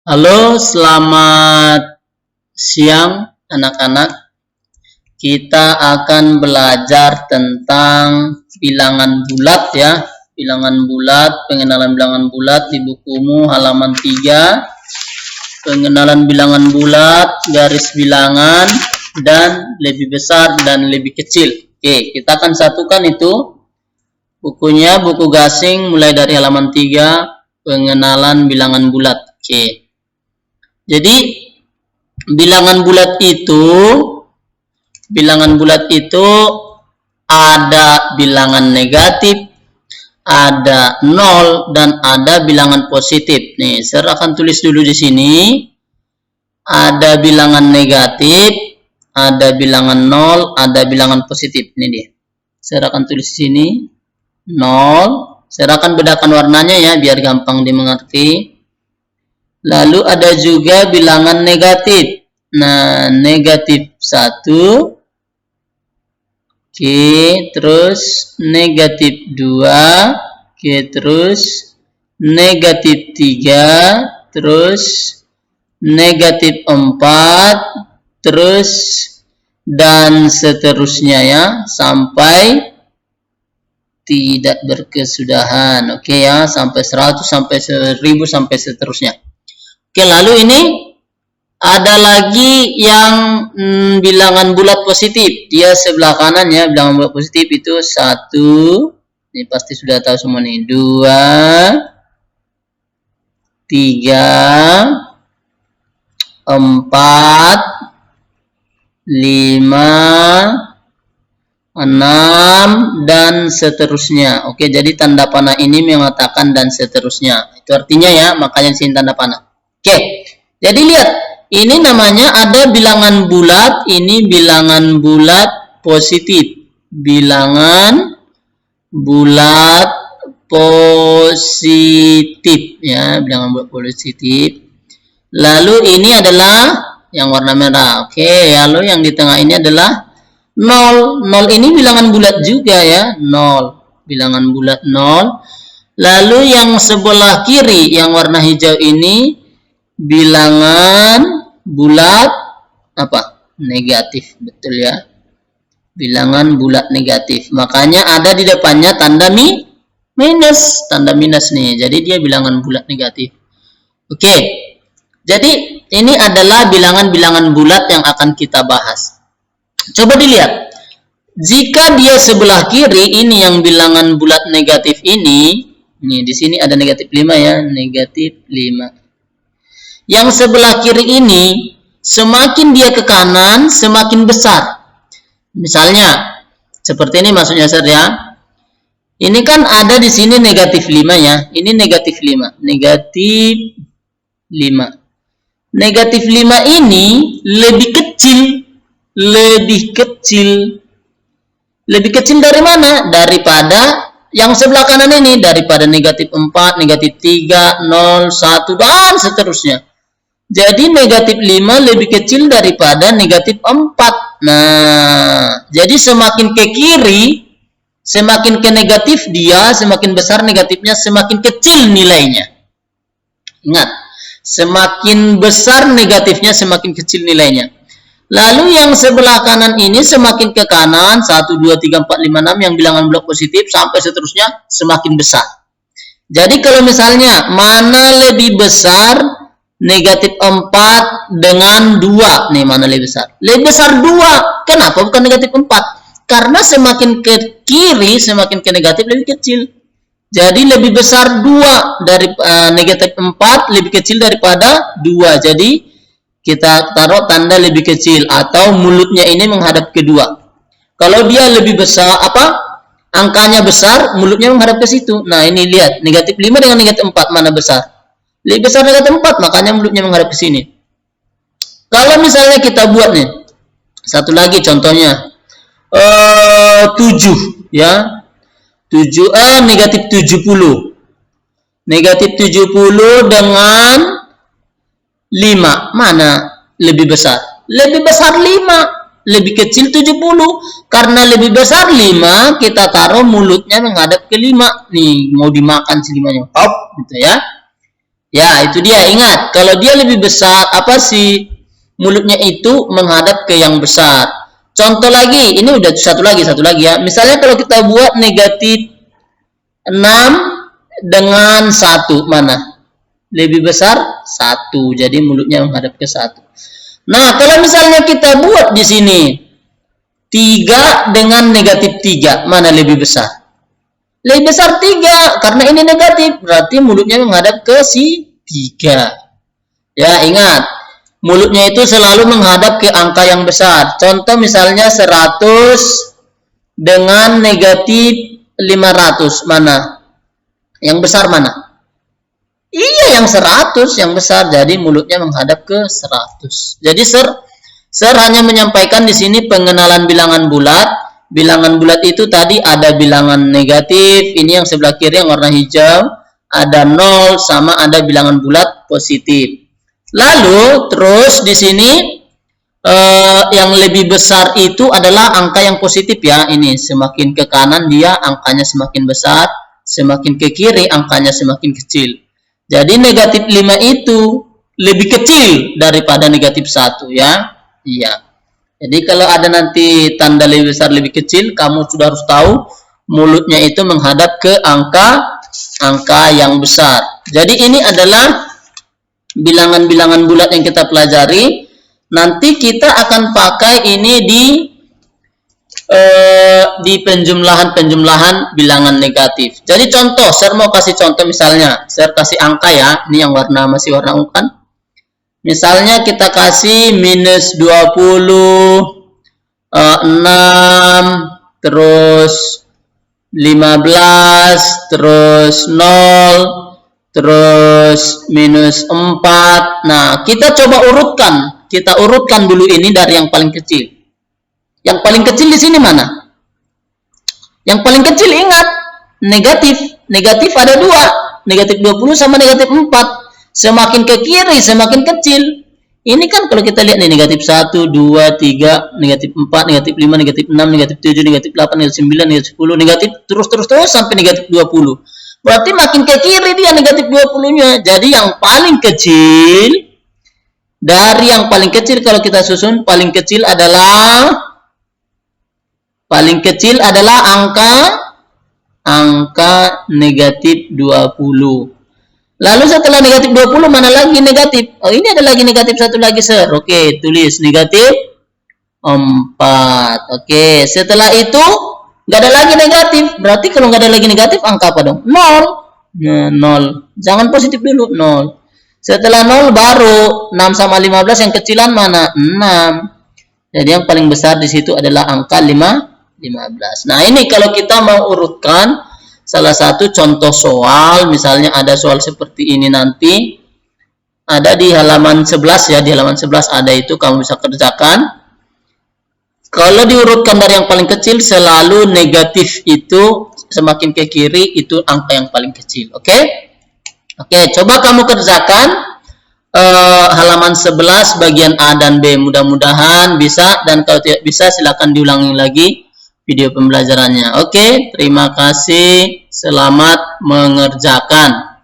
Halo, selamat siang anak-anak. Kita akan belajar tentang bilangan bulat ya. Bilangan bulat, pengenalan bilangan bulat di bukumu halaman 3. Pengenalan bilangan bulat, garis bilangan, dan lebih besar dan lebih kecil. Oke, kita akan satukan itu. Bukunya, buku gasing mulai dari halaman 3, pengenalan bilangan bulat. Oke. Jadi bilangan bulat itu ada bilangan negatif, ada 0 dan ada bilangan positif. Nih, saya akan tulis dulu di sini. Ada bilangan negatif, ada bilangan 0, ada bilangan positif. Ini dia. Saya akan tulis di sini 0. Saya akan bedakan warnanya ya biar gampang dimengerti. Lalu ada juga bilangan negatif. Nah, negatif 1. Oke, terus negatif 2. Oke, terus negatif 3. Terus negatif 4. Terus dan seterusnya ya, sampai tidak berkesudahan. Oke ya, sampai 100, sampai 1000, sampai seterusnya. Oke, lalu ini ada lagi yang bilangan bulat positif. Dia sebelah kanan ya, bilangan bulat positif itu 1. Ini pasti sudah tahu semua nih. 2, 3, 4, 5, 6, dan seterusnya. Oke, jadi tanda panah ini mengatakan dan seterusnya. Itu artinya ya, makanya sini tanda panah. Oke, jadi lihat, ini namanya ada bilangan bulat, ini bilangan bulat positif. Bilangan bulat positif ya, bilangan bulat positif. Lalu ini adalah yang warna merah. Oke, lalu yang di tengah ini adalah 0. 0 ini bilangan bulat juga ya, 0. Bilangan bulat 0. Lalu yang sebelah kiri yang warna hijau ini bilangan bulat apa? Negatif, betul ya. Bilangan bulat negatif. Makanya ada di depannya tanda minus, tanda minus nih. Jadi dia bilangan bulat negatif. Oke. Jadi ini adalah bilangan-bilangan bulat yang akan kita bahas. Coba dilihat. Jika dia sebelah kiri ini yang bilangan bulat negatif ini, nih di sini ada negatif 5 ya, negatif 5. Yang sebelah kiri ini, semakin dia ke kanan, semakin besar. Misalnya, seperti ini maksudnya ya. Ini kan ada di sini negatif 5 ya. Ini negatif 5. Negatif 5. Negatif 5 ini lebih kecil. Lebih kecil. Lebih kecil dari mana? Daripada yang sebelah kanan ini. Daripada negatif 4, negatif 3, 0, 1, dan seterusnya. Jadi negatif 5 lebih kecil daripada negatif 4. Nah, jadi semakin ke kiri, semakin ke negatif dia, semakin besar negatifnya, semakin kecil nilainya. Ingat, semakin besar negatifnya, semakin kecil nilainya. Lalu yang sebelah kanan ini semakin ke kanan, 1, 2, 3, 4, 5, 6, yang bilangan bulat positif, sampai seterusnya, semakin besar. Jadi kalau misalnya, mana lebih besar? Negatif 4 dengan 2. Nih, mana lebih besar? Lebih besar 2. Kenapa bukan negatif 4? Karena semakin ke kiri, semakin ke negatif lebih kecil. Jadi lebih besar 2 dari negatif 4 lebih kecil daripada 2. Jadi kita taruh tanda lebih kecil atau mulutnya ini menghadap ke 2. Kalau dia lebih besar angkanya besar, mulutnya menghadap ke situ. Nah, ini lihat, negatif 5 dengan negatif 4 mana besar? Lebih besar negatif 4, makanya mulutnya menghadap ke sini. Kalau misalnya kita buat nih, satu lagi contohnya, 7 ya. 7 negatif 70. Negatif 70 dengan 5, mana lebih besar? Lebih besar 5, lebih kecil 70. Karena lebih besar 5, kita taruh mulutnya menghadap ke 5. Nih, mau dimakan si 5-nya. Hop, gitu ya. Ya, itu dia. Ingat, kalau dia lebih besar, apa sih mulutnya itu menghadap ke yang besar. Contoh lagi, ini udah satu lagi ya. Misalnya kalau kita buat negatif 6 dengan 1, mana? Lebih besar 1. Jadi mulutnya menghadap ke 1. Nah, kalau misalnya kita buat di sini 3 dengan negatif 3, mana lebih besar? Lebih besar 3, karena ini negatif, berarti mulutnya menghadap ke si 3. Ya, ingat, mulutnya itu selalu menghadap ke angka yang besar. Contoh misalnya 100 dengan negatif 500, mana? Yang besar mana? Iya, yang 100, yang besar. Jadi mulutnya menghadap ke 100. Jadi Sir hanya menyampaikan di sini pengenalan bilangan bulat. Bilangan bulat itu tadi ada bilangan negatif, ini yang sebelah kiri yang warna hijau, ada 0 sama ada bilangan bulat positif. Lalu terus di sini yang lebih besar itu adalah angka yang positif ya. Ini semakin ke kanan dia angkanya semakin besar, semakin ke kiri angkanya semakin kecil. Jadi negatif 5 itu lebih kecil daripada negatif 1 ya. Iya. Jadi kalau ada nanti tanda lebih besar lebih kecil, kamu sudah harus tahu mulutnya itu menghadap ke angka yang besar. Jadi ini adalah bilangan-bilangan bulat yang kita pelajari. Nanti kita akan pakai ini di penjumlahan bilangan negatif. Jadi contoh, saya mau kasih contoh misalnya, saya kasih angka ya, ini yang masih warna ungu kan. Misalnya kita kasih minus 20, 6, terus 15, terus 0, terus minus 4. Nah, kita coba urutkan. Kita urutkan dulu ini dari yang paling kecil. Yang paling kecil di sini mana? Yang paling kecil ingat, negatif. Negatif ada 2. Negatif 20 sama negatif 4. Semakin ke kiri, semakin kecil. Ini kan kalau kita lihat nih, negatif 1, 2, 3, negatif 4, negatif 5, negatif 6, negatif 7, negatif 8, negatif 9, negatif 10, negatif terus sampai negatif 20. Berarti makin ke kiri dia negatif 20-nya. Jadi yang paling kecil, dari yang paling kecil kalau kita susun, paling kecil adalah angka negatif 20. Lalu setelah negatif 20 mana lagi negatif? Oh, ini ada lagi negatif satu lagi, Sir. Oke, tulis negatif 4. Oke, setelah itu nggak ada lagi negatif. Berarti kalau nggak ada lagi negatif, angka apa dong? 0. Nah, 0. Jangan positif dulu, 0. Setelah 0 baru 6 sama 15 yang kecilan mana? 6. Jadi yang paling besar di situ adalah angka 15. Nah, ini kalau kita mau urutkan salah satu contoh soal, misalnya ada soal seperti ini nanti, ada di halaman 11 ya, di halaman 11 ada itu, kamu bisa kerjakan. Kalau diurutkan dari yang paling kecil, selalu negatif itu semakin ke kiri, itu angka yang paling kecil, oke? Oke, coba kamu kerjakan halaman 11 bagian A dan B, mudah-mudahan bisa, dan kalau tidak bisa silakan diulangi lagi video pembelajarannya. Oke, terima kasih. Selamat mengerjakan.